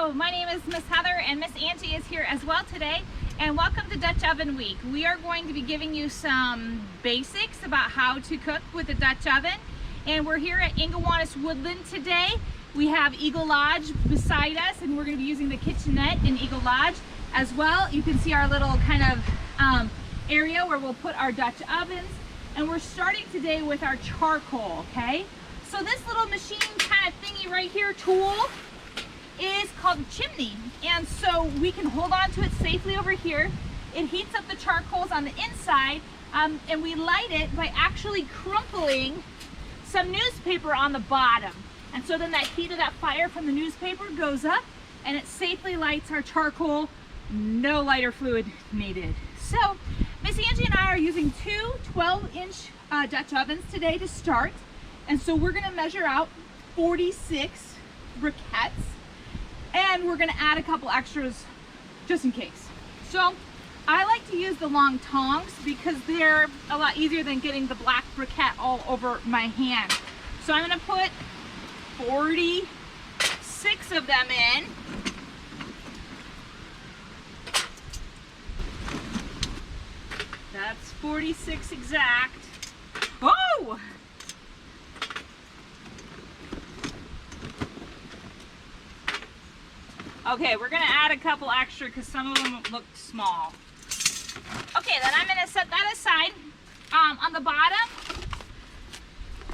Hello, my name is Miss Heather and Miss Angie is here as well today, and welcome to Dutch Oven Week. We are going to be giving you some basics about how to cook with a Dutch oven, and we're here at Ingowanis Woodland today. We have Eagle Lodge beside us, and we're going to be using the kitchenette in Eagle Lodge as well. You can see our little kind of area where we'll put our Dutch ovens, and we're starting today with our charcoal, okay? So this little machine kind of thingy right here, tool, is called a chimney, and so we can hold on to it safely over here. It heats up the charcoals on the inside, and we light it by actually crumpling some newspaper on the bottom, and so then that heat of that fire from the newspaper goes up and it safely lights our charcoal. No lighter fluid needed. So Miss Angie and I are using two 12-inch Dutch ovens today to start, and so we're going to measure out 46 briquettes, and we're going to add a couple extras just in case. So I like to use the long tongs because they're a lot easier than getting the black briquette all over my hand. So I'm going to put 46 of them in. That's 46 exact. Oh! Okay, we're gonna add a couple extra because some of them look small. Okay, then I'm gonna set that aside. On the bottom,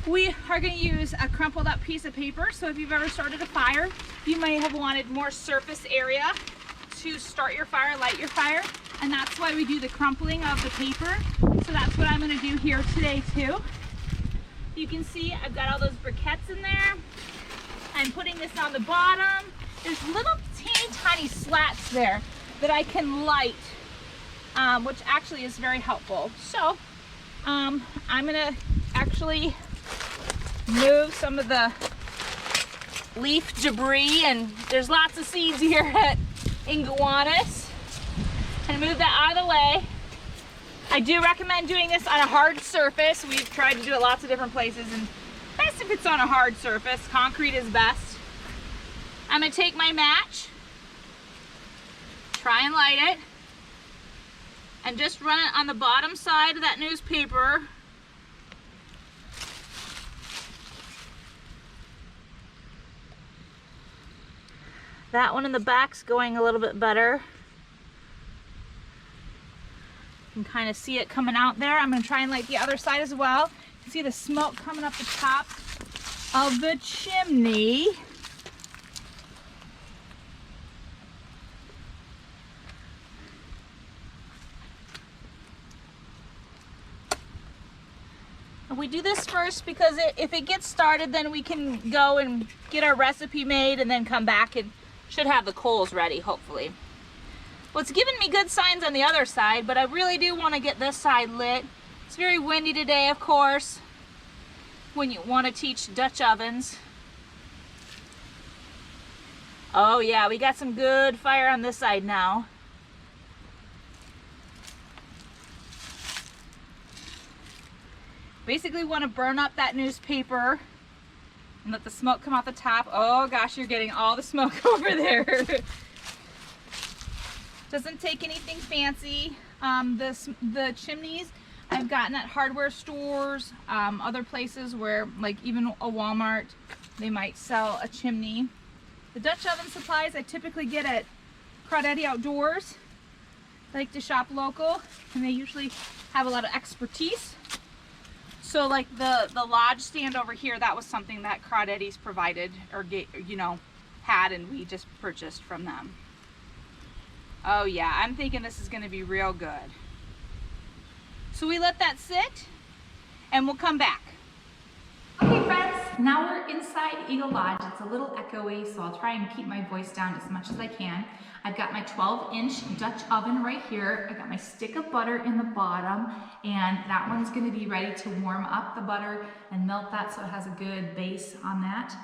we are gonna use a crumpled up piece of paper. So if you've ever started a fire, you may have wanted more surface area to start your fire, light your fire, and that's why we do the crumpling of the paper. So that's what I'm gonna do here today too. You can see I've got all those briquettes in there. I'm putting this on the bottom. There's little teeny tiny slats there that I can light, which actually is very helpful. So I'm gonna actually move some of the leaf debris, and there's lots of seeds here at Ingowanis, and move that out of the way. I do recommend doing this on a hard surface. We've tried to do it lots of different places, and best if it's on a hard surface. Concrete is best. I'm gonna take my match, try and light it, and just run it on the bottom side of that newspaper. That one in the back's going a little bit better. You can kind of see it coming out there. I'm gonna try and light the other side as well. You can see the smoke coming up the top of the chimney. We do this first because if it gets started, then we can go and get our recipe made and then come back and should have the coals ready, hopefully. Well, it's giving me good signs on the other side, but I really do want to get this side lit. It's very windy today, of course, when you want to teach Dutch ovens. Oh yeah, we got some good fire on this side now. Basically want to burn up that newspaper and let the smoke come out the top. Oh gosh, you're getting all the smoke over there. Doesn't take anything fancy. The chimneys I've gotten at hardware stores, other places where, like even a Walmart, they might sell a chimney. The Dutch oven supplies I typically get at Crawdaddy Outdoors. I like to shop local, and they usually have a lot of expertise. So like the lodge stand over here, that was something that Crawdaddy's provided or had, and we just purchased from them. Oh yeah, I'm thinking this is going to be real good. So we let that sit and we'll come back. Okay friends, now we're inside Eagle Lodge. It's a little echoey, so I'll try and keep my voice down as much as I can. I've got my 12-inch Dutch oven right here. I got my stick of butter in the bottom, and that one's going to be ready to warm up the butter and melt that so it has a good base on that.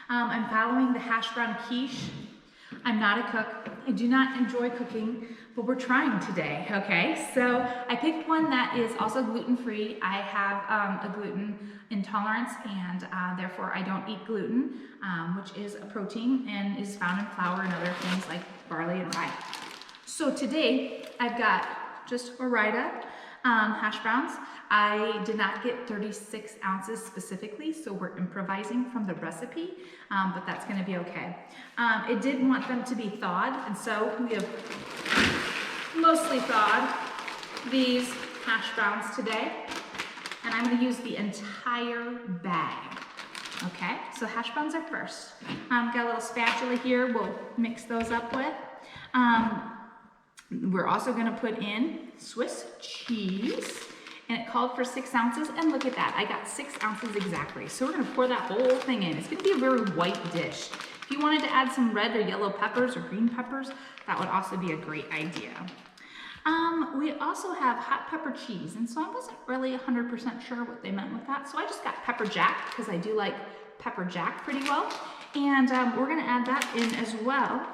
I'm following the Hash Brown Quiche I'm not a cook. I do not enjoy cooking, but we're trying today, okay? So I picked one that is also gluten-free. I have a gluten intolerance, and therefore I don't eat gluten, which is a protein and is found in flour and other things like barley and rye. So today I've got just Orida hash browns. I did not get 36 ounces specifically, so we're improvising from the recipe, but that's gonna be okay. It did want them to be thawed, and so we have mostly thawed these hash browns today, and I'm gonna use the entire bag. Okay, so hash browns are first. Got a little spatula here we'll mix those up with. We're also gonna put in Swiss cheese, and it called for 6 ounces, and look at that, I got 6 ounces exactly. So we're gonna pour that whole thing in. It's gonna be a very white dish. If you wanted to add some red or yellow peppers or green peppers, that would also be a great idea. We also have hot pepper cheese, and so I wasn't really 100% sure what they meant with that, so I just got pepper jack, because I do like pepper jack pretty well, and we're gonna add that in as well.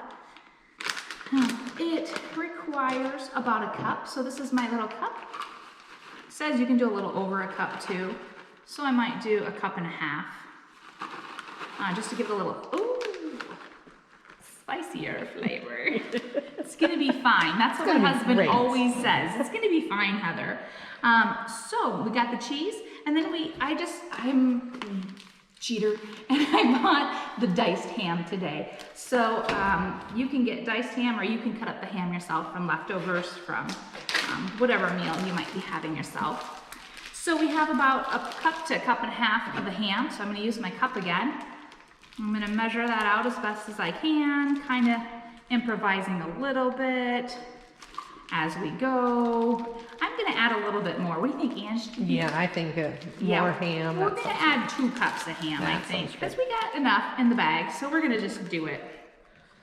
It requires about a cup, so this is my little cup. It says you can do a little over a cup too, so I might do a cup and a half, just to give it a little, ooh, spicier flavor. It's gonna be fine. That's what my husband always says. It's gonna be fine, Heather. So we got the cheese, and then I'm cheater, and I bought the diced ham today. So you can get diced ham, or you can cut up the ham yourself from leftovers from whatever meal you might be having yourself. So we have about a cup to a cup and a half of the ham, so I'm gonna use my cup again. I'm gonna measure that out as best as I can, kind of improvising a little bit as we go. I'm gonna add a little bit more. What do you think, Ange? Yeah, I think more ham. We're gonna add 2 cups of ham, I think, because we got enough in the bag, so we're gonna just do it,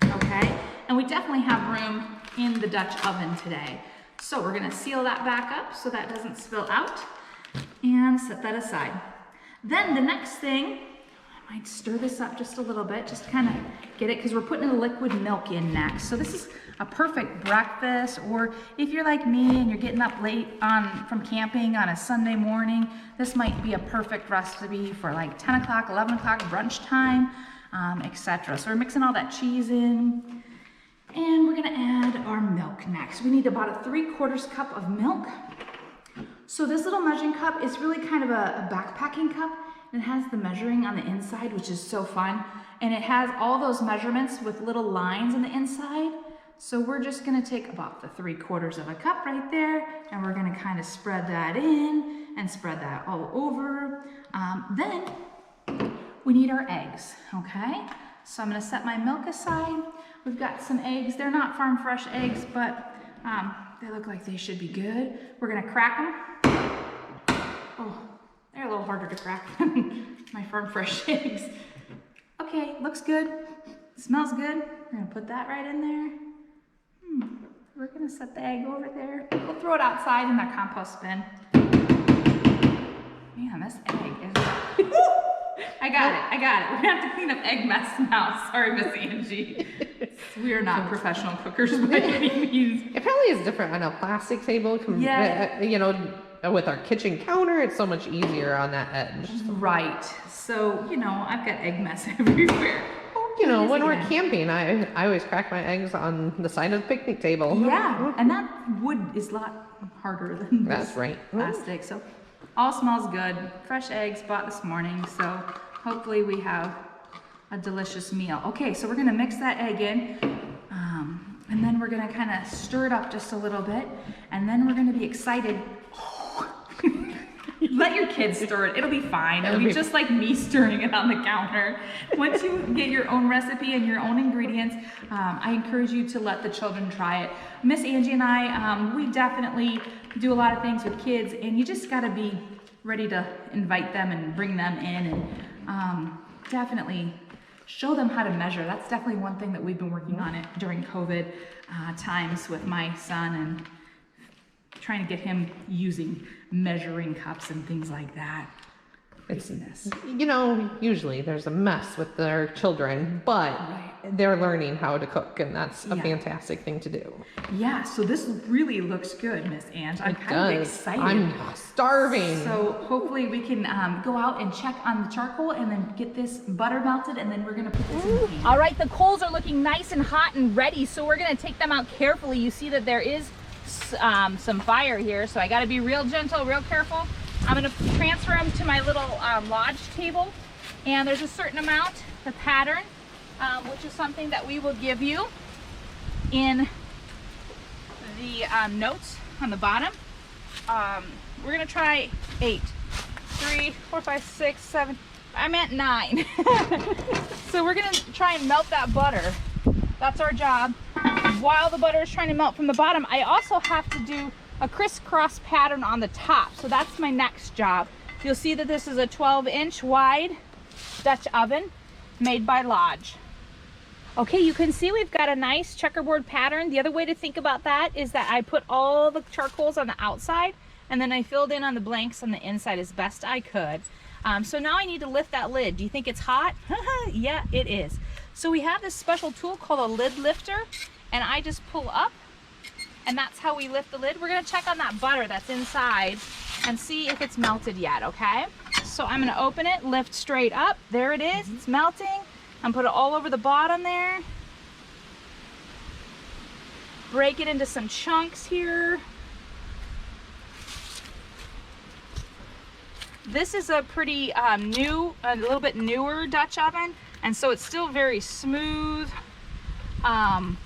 okay? And we definitely have room in the Dutch oven today. So we're gonna seal that back up so that doesn't spill out, and set that aside. Then the next thing, I might stir this up just a little bit, just kind of get it, because we're putting a liquid milk in next. So this is a perfect breakfast, or if you're like me and you're getting up late from camping on a Sunday morning, this might be a perfect recipe for like 10 o'clock, 11 o'clock, brunch time, etc. So we're mixing all that cheese in, and we're gonna add our milk next. We need about a 3/4 cup of milk. So this little measuring cup is really kind of a backpacking cup. It has the measuring on the inside, which is so fun. And it has all those measurements with little lines on the inside. So we're just gonna take about the 3/4 of a cup right there, and we're gonna kind of spread that in and spread that all over. Then we need our eggs, okay? So I'm gonna set my milk aside. We've got some eggs. They're not farm fresh eggs, but they look like they should be good. We're gonna crack them. Oh. They're a little harder to crack than my farm fresh eggs. Okay, looks good. Smells good. We're gonna put that right in there. We're gonna set the egg over there. We'll throw it outside in that compost bin. Man, this egg is... I got it. We're gonna have to clean up egg mess now. Sorry, Miss Angie. We are not professional cookers by any means. It probably is different on a plastic table. Yeah. You know, with our kitchen counter, it's so much easier on that edge. Right. So, you know, I've got egg mess everywhere. You know, when we're camping, I always crack my eggs on the side of the picnic table. Yeah, and that wood is a lot harder than this plastic. So all smells good. Fresh eggs bought this morning, so hopefully we have a delicious meal. Okay, so we're gonna mix that egg in, and then we're gonna kind of stir it up just a little bit, and then we're gonna be excited. Let your kids stir it. It'll be fine. It'll be just like me stirring it on the counter. Once you get your own recipe and your own ingredients, I encourage you to let the children try it. Miss Angie and I, we definitely do a lot of things with kids, and you just got to be ready to invite them and bring them in, and definitely show them how to measure. That's definitely one thing that we've been working on it during COVID times with my son, and trying to get him using measuring cups and things like that. It's, craziness. you know, usually there's a mess with their children, but they're learning how to cook, and that's a fantastic thing to do. Yeah, so this really looks good, Miss Ange. I'm kind of excited. I'm starving. So hopefully we can go out and check on the charcoal and then get this butter melted, and then we're gonna put this in the pan. All right, the coals are looking nice and hot and ready, so we're gonna take them out carefully. You see that there is some fire here, so I gotta be real gentle, real careful. I'm gonna transfer them to my little lodge table, and there's a certain amount, the pattern, which is something that we will give you in the notes on the bottom. We're gonna try 8, 3, 4, 5, 6, 7. I meant 9. So we're gonna try and melt that butter. That's our job. While the butter is trying to melt from the bottom, I also have to do a crisscross pattern on the top. So that's my next job. You'll see that this is a 12-inch wide Dutch oven made by Lodge. Okay, you can see we've got a nice checkerboard pattern. The other way to think about that is that I put all the charcoals on the outside, and then I filled in on the blanks on the inside as best I could. So now I need to lift that lid. Do you think it's hot? Yeah, it is. So we have this special tool called a lid lifter, and I just pull up, and that's how we lift the lid. We're gonna check on that butter that's inside and see if it's melted yet, okay? So I'm gonna open it, lift straight up. There it is, it's melting. And put it all over the bottom there. Break it into some chunks here. This is a pretty a little bit newer Dutch oven, and so it's still very smooth. Some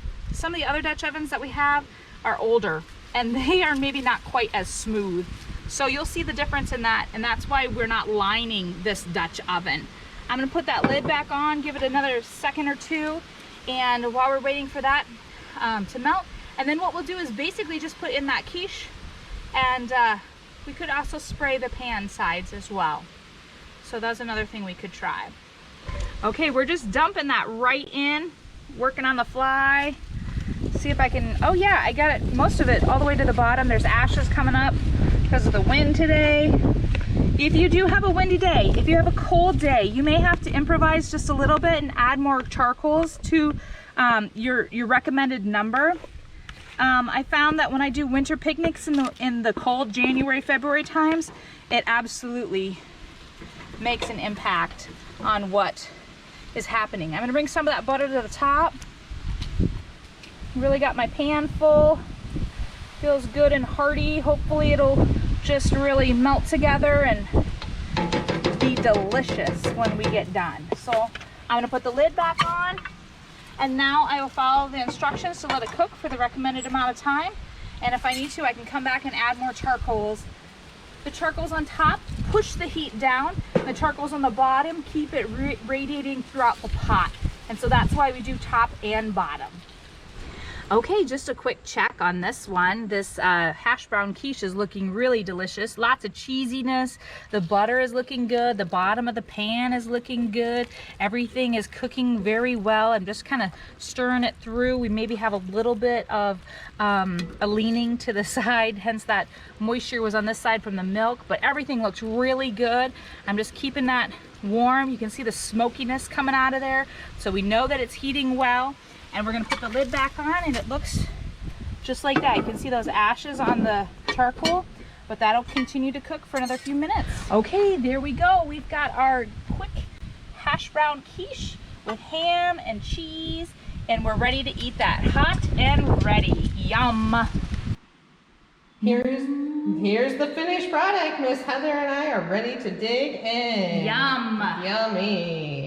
of the other Dutch ovens that we have are older, and they are maybe not quite as smooth. So you'll see the difference in that, and that's why we're not lining this Dutch oven. I'm gonna put that lid back on, give it another second or two, and while we're waiting for that to melt, and then what we'll do is basically just put in that quiche, and we could also spray the pan sides as well. So that's another thing we could try. Okay, we're just dumping that right in, working on the fly. See if I can, oh yeah, I got it, most of it all the way to the bottom. There's ashes coming up because of the wind today. If you do have a windy day, if you have a cold day, you may have to improvise just a little bit and add more charcoals to your recommended number. I found that when I do winter picnics in the cold January, February times, it absolutely makes an impact on what is happening. I'm gonna bring some of that butter to the top. Really got my pan full. Feels good and hearty. Hopefully it'll just really melt together and be delicious when we get done. So I'm gonna put the lid back on, and now I will follow the instructions to let it cook for the recommended amount of time. And if I need to, I can come back and add more charcoals. The charcoals on top push the heat down. The charcoals on the bottom keep it radiating throughout the pot. And so that's why we do top and bottom. Okay, just a quick check on this one. This hash brown quiche is looking really delicious. Lots of cheesiness. The butter is looking good. The bottom of the pan is looking good. Everything is cooking very well. I'm just kind of stirring it through. We maybe have a little bit of a leaning to the side, hence that moisture was on this side from the milk, but everything looks really good. I'm just keeping that warm. You can see the smokiness coming out of there. So we know that it's heating well. And we're gonna put the lid back on, and it looks just like that. You can see those ashes on the charcoal, but that'll continue to cook for another few minutes. Okay, there we go. We've got our quick hash brown quiche with ham and cheese, and we're ready to eat that. Hot and ready. Yum. Here's the finished product. Miss Heather and I are ready to dig in. Yum. Yummy.